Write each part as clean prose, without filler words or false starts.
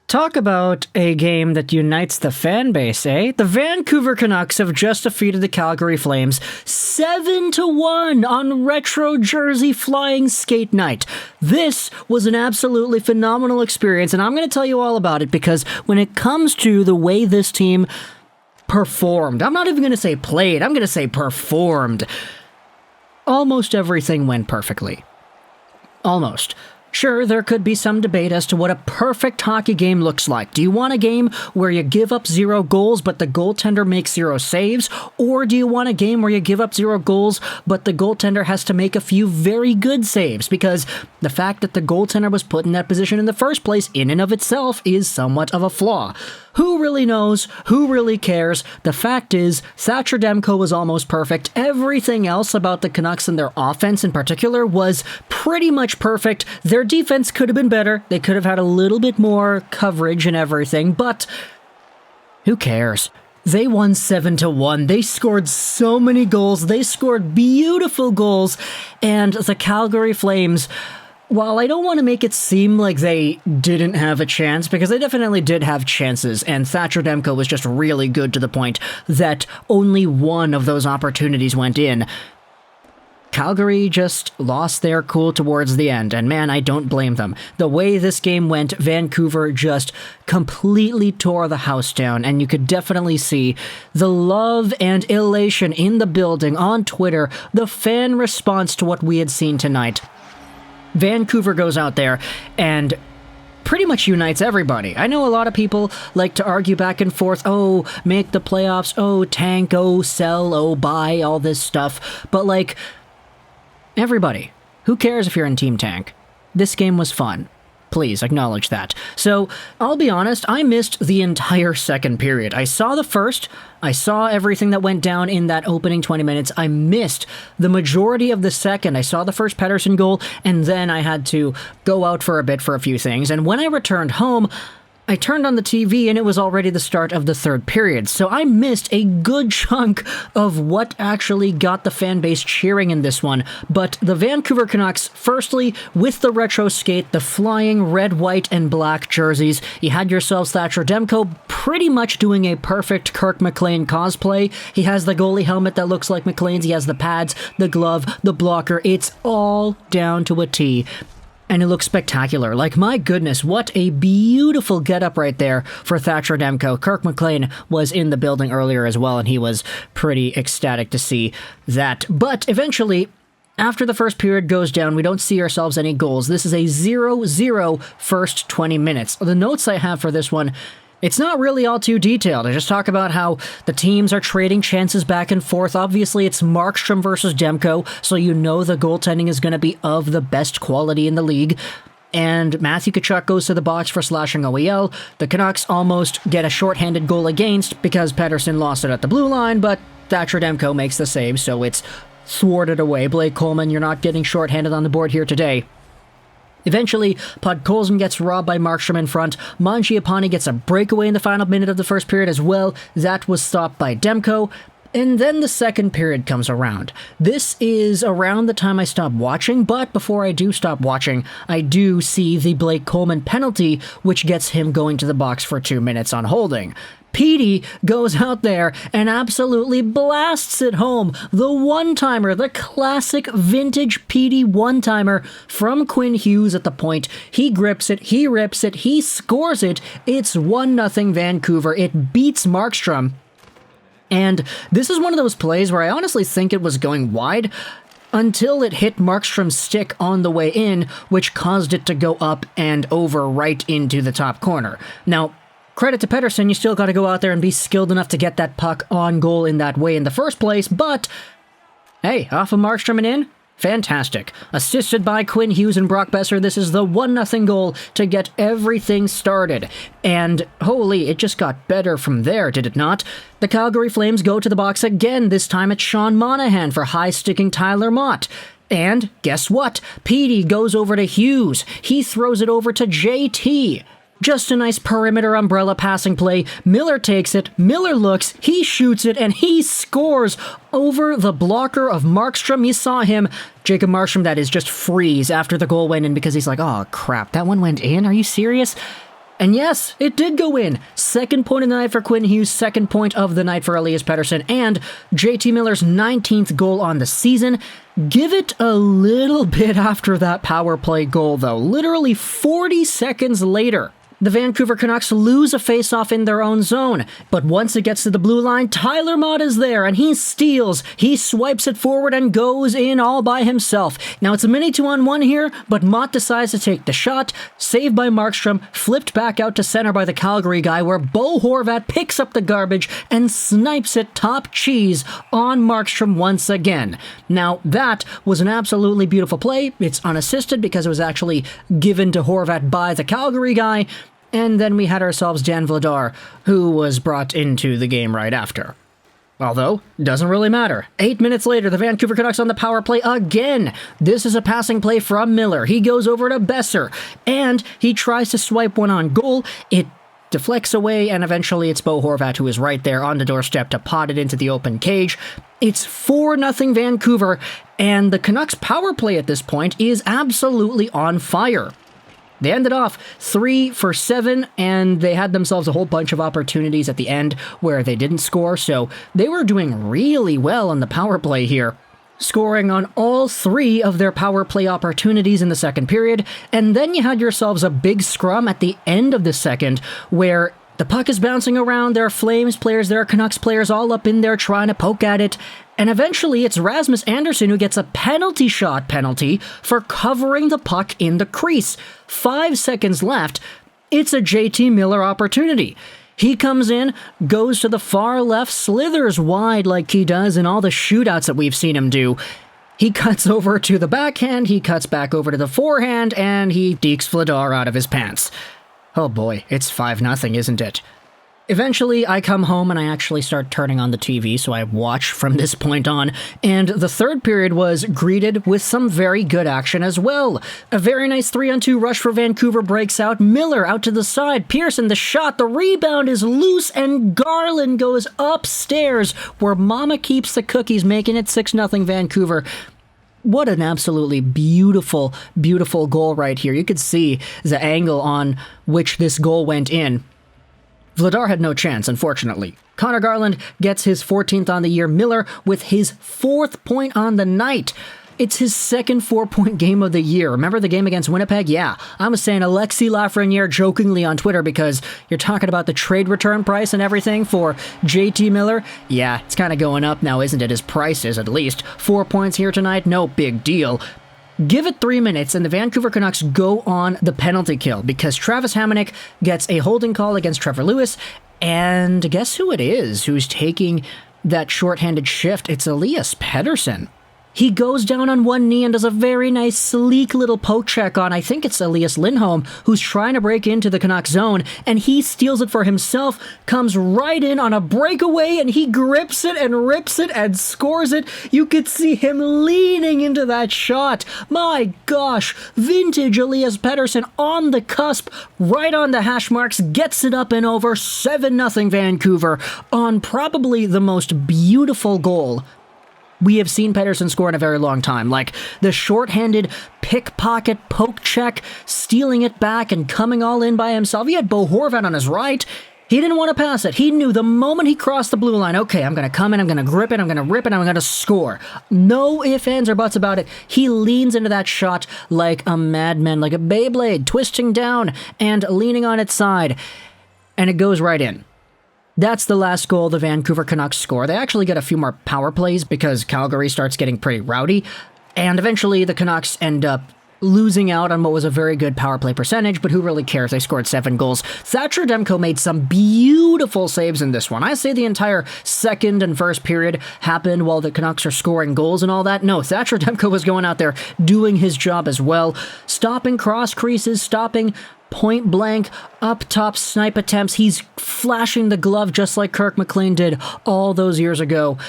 Talk about a game that unites the fan base, eh? The Vancouver Canucks have just defeated the Calgary Flames 7-1 on retro jersey flying skate night. This was an absolutely phenomenal experience, and I'm going to tell you all about it because when it comes to the way this team performed, I'm not even going to say played, I'm going to say performed. Almost everything went perfectly. Almost. Sure, there could be some debate as to what a perfect hockey game looks like. Do you want a game where you give up 0 goals but the goaltender makes 0 saves? Or do you want a game where you give up 0 goals but the goaltender has to make a few very good saves? Because the fact that the goaltender was put in that position in the first place in and of itself is somewhat of a flaw. Who really knows? Who really cares? The fact is, Thatcher Demko was almost perfect. Everything else about the Canucks and their offense in particular was pretty much perfect. Their defense could have been better. They could have had a little bit more coverage and everything, but who cares? They won 7-1. They scored so many goals. They scored beautiful goals. And the Calgary Flames, while I don't want to make it seem like they didn't have a chance, because they definitely did have chances, and Thatcher Demko was just really good to the point that only one of those opportunities went in, Calgary just lost their cool towards the end, and man, I don't blame them. The way this game went, Vancouver just completely tore the house down, and you could definitely see the love and elation in the building, on Twitter, the fan response to what we had seen tonight. Vancouver goes out there and pretty much unites everybody. I know a lot of people like to argue back and forth, oh, make the playoffs, oh, tank, oh, sell, oh, buy, all this stuff. But like, everybody, who cares if you're in Team Tank? This game was fun. Please acknowledge that. So, I'll be honest, I missed the entire second period. I saw the first, I saw everything that went down in that opening 20 minutes. I missed the majority of the second. I saw the first Pettersson goal, and then I had to go out for a bit for a few things. And when I returned home, I turned on the TV and it was already the start of the third period, so I missed a good chunk of what actually got the fan base cheering in this one. But the Vancouver Canucks, firstly, with the retro skate, the flying red, white, and black jerseys, you had yourselves Thatcher Demko pretty much doing a perfect Kirk McLean cosplay. He has the goalie helmet that looks like McLean's, he has the pads, the glove, the blocker, it's all down to a T. And it looks spectacular. Like, my goodness, what a beautiful getup right there for Thatcher Demko. Kirk McLean was in the building earlier as well, and he was pretty ecstatic to see that. But eventually, after the first period goes down, we don't see ourselves any goals. This is a 0-0 first 20 minutes. The notes I have for this one, it's not really all too detailed. I just talk about how the teams are trading chances back and forth. Obviously, it's Markstrom versus Demko, so you know the goaltending is going to be of the best quality in the league. And Matthew Tkachuk goes to the box for slashing OEL. The Canucks almost get a shorthanded goal against because Pettersson lost it at the blue line, but Thatcher Demko makes the save, so it's thwarted away. Blake Coleman, you're not getting shorthanded on the board here today. Eventually, Podkolzin gets robbed by Markstrom in front. Mangiapane gets a breakaway in the final minute of the first period as well. That was stopped by Demko. And then the second period comes around. This is around the time I stop watching, but before I do stop watching, I do see the Blake Coleman penalty, which gets him going to the box for 2 minutes on holding. Petey goes out there and absolutely blasts it home. The one-timer, the classic vintage Petey one-timer from Quinn Hughes at the point. He grips it, he rips it, he scores it. It's 1-0 Vancouver. It beats Markstrom. And this is one of those plays where I honestly think it was going wide until it hit Markstrom's stick on the way in, which caused it to go up and over right into the top corner. Now, credit to Pettersson, you still got to go out there and be skilled enough to get that puck on goal in that way in the first place, but hey, off of Markstrom and in, fantastic. Assisted by Quinn Hughes and Brock Boeser, this is the 1-0 goal to get everything started. And holy, it just got better from there, did it not? The Calgary Flames go to the box again, this time it's Sean Monahan for high-sticking Tyler Mott. And guess what? Petey goes over to Hughes. He throws it over to JT. Just a nice perimeter umbrella passing play. Miller takes it, Miller looks, he shoots it, and he scores over the blocker of Markstrom. You saw him, Jacob Markstrom, that is, just freeze after the goal went in because he's like, oh crap, that one went in? Are you serious? And yes, it did go in. Second point of the night for Quinn Hughes, second point of the night for Elias Pettersson, and JT Miller's 19th goal on the season. Give it a little bit after that power play goal, though. Literally 40 seconds later, the Vancouver Canucks lose a face-off in their own zone, but once it gets to the blue line, Tyler Mott is there, and he steals, he swipes it forward and goes in all by himself. Now it's a mini 2-on-1 here, but Mott decides to take the shot, saved by Markstrom, flipped back out to center by the Calgary guy, where Bo Horvat picks up the garbage and snipes it top cheese on Markstrom once again. Now that was an absolutely beautiful play. It's unassisted because it was actually given to Horvat by the Calgary guy. And then we had ourselves Dan Vladar, who was brought into the game right after. Although, doesn't really matter. 8 minutes later, the Vancouver Canucks on the power play again. This is a passing play from Miller. He goes over to Boeser, and he tries to swipe one on goal. It deflects away, and eventually it's Bo Horvat who is right there on the doorstep to pot it into the open cage. It's 4-0 Vancouver, and the Canucks power play at this point is absolutely on fire. They ended off 3 for 7, and they had themselves a whole bunch of opportunities at the end where they didn't score, so they were doing really well on the power play here, scoring on all 3 of their power play opportunities in the second period, and then you had yourselves a big scrum at the end of the second where the puck is bouncing around, there are Flames players, there are Canucks players all up in there trying to poke at it, and eventually it's Rasmus Andersson who gets a penalty shot penalty for covering the puck in the crease. 5 seconds left, it's a JT Miller opportunity. He comes in, goes to the far left, slithers wide like he does in all the shootouts that we've seen him do. He cuts over to the backhand, he cuts back over to the forehand, and he dekes Vladar out of his pants. Oh boy, it's 5-0, isn't it? Eventually, I come home and I actually start turning on the TV, so I watch from this point on, and the third period was greeted with some very good action as well. A very nice 3-on-2 rush for Vancouver breaks out, Miller out to the side, Pearson the shot, the rebound is loose, and Garland goes upstairs, where Mama keeps the cookies, making it 6-0 Vancouver. What an absolutely beautiful, beautiful goal right here. You could see the angle on which this goal went in. Vladar had no chance, unfortunately. Conor Garland gets his 14th on the year. Miller with his 4th point on the night. It's his second 4-point game of the year. Remember the game against Winnipeg? Yeah, I was saying Alexis Lafreniere jokingly on Twitter because you're talking about the trade return price and everything for JT Miller. Yeah, it's kind of going up now, isn't it? His price is at least 4 points here tonight. No big deal. Give it 3 minutes and the Vancouver Canucks go on the penalty kill because Travis Hamonic gets a holding call against Trevor Lewis, and guess who it is who's taking that shorthanded shift? It's Elias Pettersson. He goes down on one knee and does a very nice, sleek little poke check on, I think it's Elias Lindholm, who's trying to break into the Canucks zone, and he steals it for himself, comes right in on a breakaway, and he grips it and rips it and scores it. You could see him leaning into that shot. My gosh, vintage Elias Pettersson on the cusp, right on the hash marks, gets it up and over, 7-0 Vancouver, on probably the most beautiful goal we have seen Pettersson score in a very long time, like the shorthanded pickpocket poke check, stealing it back and coming all in by himself. He had Bo Horvat on his right. He didn't want to pass it. He knew the moment he crossed the blue line, okay, I'm going to come in, I'm going to grip it, I'm going to rip it, I'm going to score. No ifs, ands, or buts about it. He leans into that shot like a madman, like a Beyblade, twisting down and leaning on its side, and it goes right in. That's the last goal the Vancouver Canucks score. They actually get a few more power plays because Calgary starts getting pretty rowdy, and eventually the Canucks end up losing out on what was a very good power play percentage, but who really cares? They scored 7 goals. Thatcher Demko made some beautiful saves in this one. I say the entire second and first period happened while the Canucks are scoring goals and all that. No, Thatcher Demko was going out there doing his job as well, stopping cross creases, stopping point blank, up top snipe attempts. He's flashing the glove just like Kirk McLean did all those years ago.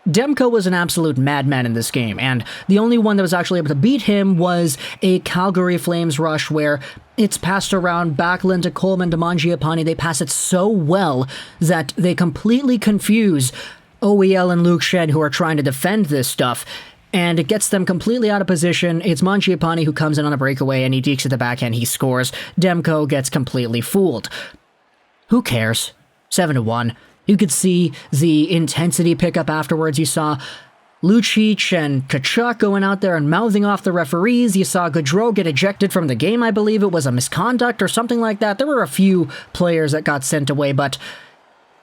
Demko was an absolute madman in this game, and the only one that was actually able to beat him was a Calgary Flames rush where it's passed around Backlund to Coleman to Mangiapane. They pass it so well that they completely confuse OEL and Luke Shed, who are trying to defend this stuff. and it gets them completely out of position. It's Mangiapane who comes in on a breakaway, and he dekes at the backhand. He scores. Demko gets completely fooled. Who cares? 7-1. You could see the intensity pick up afterwards. You saw Lucic and Tkachuk going out there and mouthing off the referees. You saw Gaudreau get ejected from the game. I believe it was a misconduct or something like that. There were a few players that got sent away, but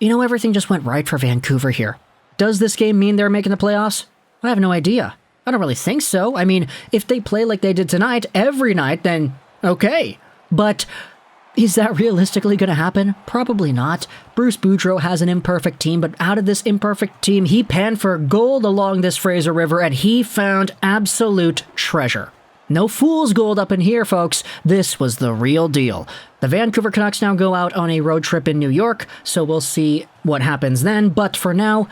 everything just went right for Vancouver here. Does this game mean they're making the playoffs? I have no idea. I don't really think so. I mean, if they play like they did tonight, every night, then okay. But is that realistically going to happen? Probably not. Bruce Boudreau has an imperfect team, but out of this imperfect team, he panned for gold along this Fraser River, and he found absolute treasure. No fool's gold up in here, folks. This was the real deal. The Vancouver Canucks now go out on a road trip in New York, so we'll see what happens then. But for now,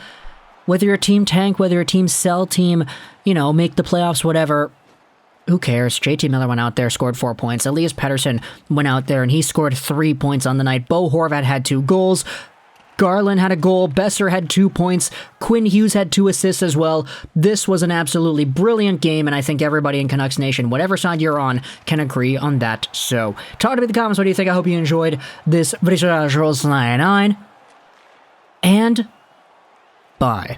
whether your team tank, whether your team sell team, make the playoffs, whatever, who cares? JT Miller went out there, scored 4 points. Elias Pettersson went out there and he scored 3 points on the night. Bo Horvat had 2 goals. Garland had a goal. Boeser had 2 points. Quinn Hughes had 2 assists as well. This was an absolutely brilliant game, and I think everybody in Canucks Nation, whatever side you're on, can agree on that. So, talk to me in the comments. What do you think? I hope you enjoyed this video. And bye.